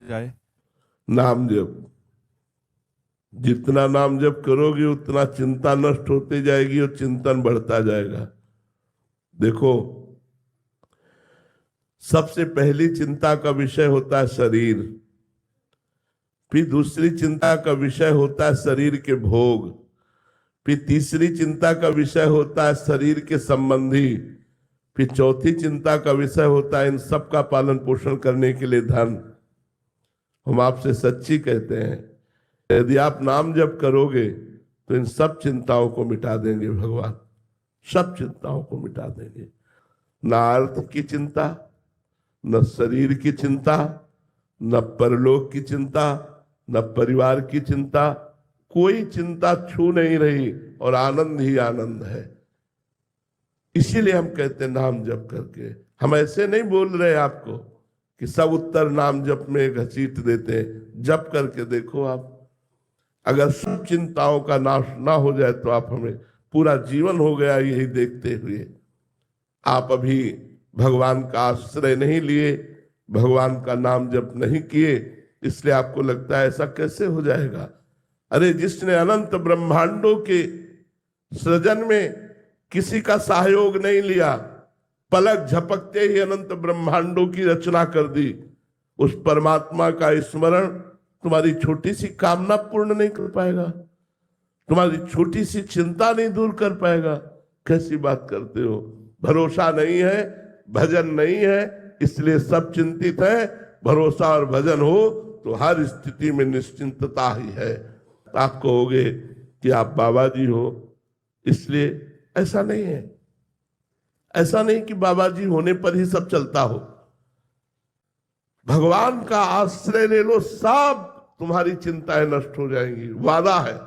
जाए। नाम जप, जितना नाम जप करोगे उतना चिंता नष्ट होती जाएगी और चिंतन बढ़ता जाएगा। देखो, सबसे पहली चिंता का विषय होता है शरीर, फिर दूसरी चिंता का विषय होता है शरीर के भोग, फिर तीसरी चिंता का विषय होता है शरीर के संबंधी, फिर चौथी चिंता का विषय होता है इन सब का पालन पोषण करने के लिए धन। हम आपसे सच्ची कहते हैं, यदि आप नाम जप करोगे तो इन सब चिंताओं को मिटा देंगे भगवान, सब चिंताओं को मिटा देंगे। न अर्थ की चिंता, न शरीर की चिंता, न परलोक की चिंता, न परिवार की चिंता, कोई चिंता छू नहीं रही और आनंद ही आनंद है। इसीलिए हम कहते हैं नाम जप करके। हम ऐसे नहीं बोल रहे आपको कि सब उत्तर नाम जप में घसीट देते हैं। जप करके देखो आप, अगर सब चिंताओं का नाश ना हो जाए तो आप हमें पूरा जीवन हो गया यही देखते हुए। आप अभी भगवान का आश्रय नहीं लिए, भगवान का नाम जप नहीं किए, इसलिए आपको लगता है ऐसा कैसे हो जाएगा। अरे जिसने अनंत ब्रह्मांडों के सृजन में किसी का सहयोग नहीं लिया, पलक झपकते ही अनंत ब्रह्मांडों की रचना कर दी, उस परमात्मा का स्मरण तुम्हारी छोटी सी कामना पूर्ण नहीं कर पाएगा, तुम्हारी छोटी सी चिंता नहीं दूर कर पाएगा। कैसी बात करते हो। भरोसा नहीं है, भजन नहीं है, इसलिए सब चिंतित है। भरोसा और भजन हो तो हर स्थिति में निश्चिंतता ही है। आप कहोगे कि आप बाबा जी हो इसलिए, ऐसा नहीं है। ऐसा नहीं कि बाबा जी होने पर ही सब चलता हो। भगवान का आश्रय ले लो, सब तुम्हारी चिंताएं नष्ट हो जाएंगी, वादा है।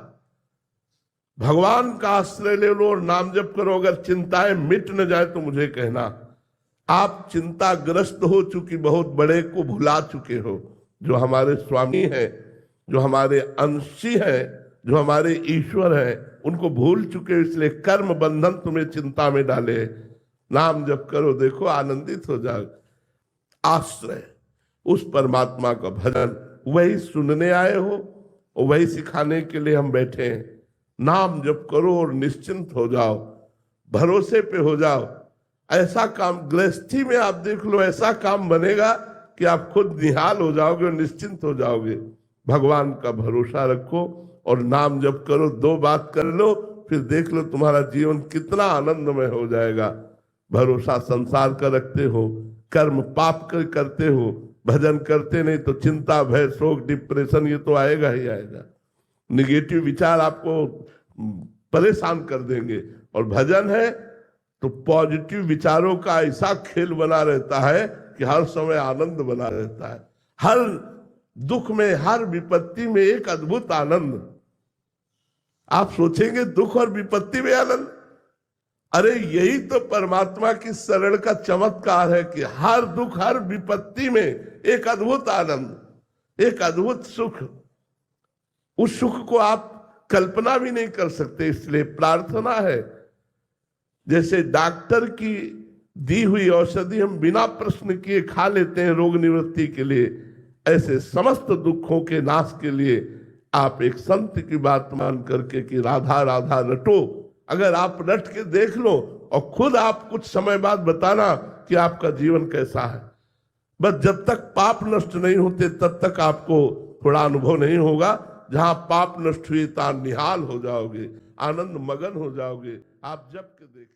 भगवान का आश्रय ले लो और नाम जप करो, अगर चिंताएं मिट न जाए तो मुझे कहना। आप चिंताग्रस्त हो चुकी, बहुत बड़े को भुला चुके हो। जो हमारे स्वामी हैं, जो हमारे अंशी हैं, जो हमारे ईश्वर हैं, उनको भूल चुके हो, इसलिए कर्म बंधन तुम्हें चिंता में डाले। नाम जप करो, देखो आनंदित हो जाओ। आश्रय उस परमात्मा का भजन, वही सुनने आए हो और वही सिखाने के लिए हम बैठे हैं। नाम जप करो और निश्चिंत हो जाओ, भरोसे पे हो जाओ। ऐसा काम गृहस्थी में आप देख लो, ऐसा काम बनेगा कि आप खुद निहाल हो जाओगे और निश्चिंत हो जाओगे। भगवान का भरोसा रखो और नाम जप करो, दो बात कर लो, फिर देख लो तुम्हारा जीवन कितना आनंदमय हो जाएगा। भरोसा संसार का रखते हो, कर्म पाप कर करते हो, भजन करते नहीं तो चिंता भय शोक डिप्रेशन ये तो आएगा ही आएगा। निगेटिव विचार आपको परेशान कर देंगे। और भजन है तो पॉजिटिव विचारों का ऐसा खेल बना रहता है कि हर समय आनंद बना रहता है। हर दुख में, हर विपत्ति में एक अद्भुत आनंद। आप सोचेंगे दुख और विपत्ति में आनंद, अरे यही तो परमात्मा की शरण का चमत्कार है कि हर दुख हर विपत्ति में एक अद्भुत आनंद, एक अद्भुत सुख। उस सुख को आप कल्पना भी नहीं कर सकते। इसलिए प्रार्थना है, जैसे डॉक्टर की दी हुई औषधि हम बिना प्रश्न किए खा लेते हैं रोग निवृत्ति के लिए, ऐसे समस्त दुखों के नाश के लिए आप एक संत की बात मान करके कि राधा राधा रटो। अगर आप रट के देख लो और खुद आप कुछ समय बाद बताना कि आपका जीवन कैसा है। बस जब तक पाप नष्ट नहीं होते तब तक आपको थोड़ा अनुभव नहीं होगा। जहां पाप नष्ट हुई तहां निहाल हो जाओगे, आनंद मगन हो जाओगे। आप जब के देख